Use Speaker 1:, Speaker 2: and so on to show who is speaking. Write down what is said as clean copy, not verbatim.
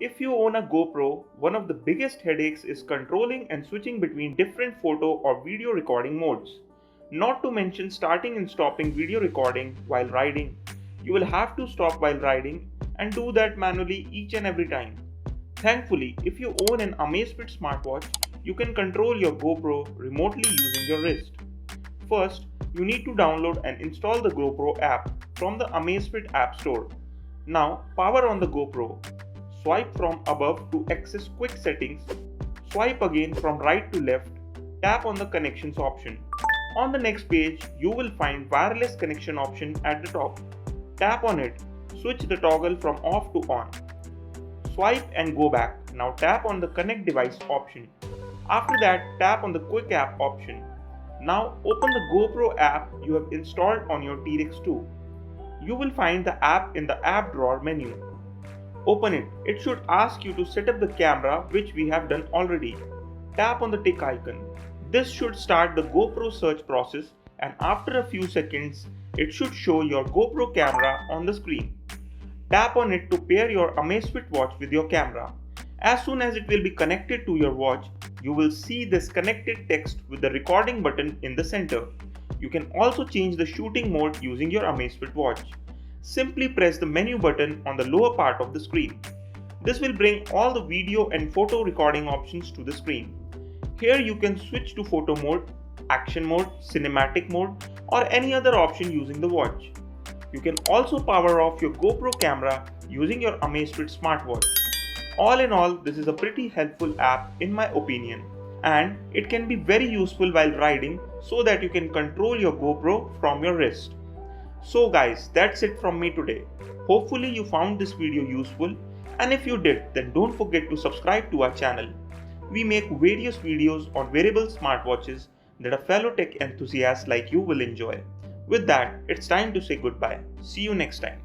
Speaker 1: If you own a GoPro, one of the biggest headaches is controlling and switching between different photo or video recording modes. Not to mention starting and stopping video recording while riding. You will have to stop while riding and do that manually each and every time. Thankfully, if you own an Amazfit smartwatch, you can control your GoPro remotely using your wrist. First, you need to download and install the GoPro app from the Amazfit App Store. Now, power on the GoPro. Swipe from above to access quick settings. Swipe again from right to left. Tap on the connections option. On the next page, you will find wireless connection option at the top. Tap on it. Switch the toggle from off to on. Swipe and go back. Now tap on the connect device option. After that, tap on the quick app option. Now open the GoPro app you have installed on your Trex 2. You will find the app in the app drawer menu. Open it. It should ask you to set up the camera, which we have done already. Tap on the tick icon. This should start the GoPro search process, and after a few seconds, it should show your GoPro camera on the screen. Tap on it to pair your Amazfit watch with your camera. As soon as it will be connected to your watch, you will see this connected text with the recording button in the center. You can also change the shooting mode using your Amazfit watch. Simply press the menu button on the lower part of the screen. This will bring all the video and photo recording options to the screen. Here you can switch to photo mode, action mode, cinematic mode, or any other option using the watch. You can also power off your GoPro camera using your Amazfit smartwatch. All in all, this is a pretty helpful app in my opinion, and it can be very useful while riding so that you can control your GoPro from your wrist. So guys, that's it from me today. Hopefully you found this video useful, and if you did, then don't forget to subscribe to our channel. We make various videos on wearable smartwatches that a fellow tech enthusiast like you will enjoy. With that, it's time to say goodbye. See you next time.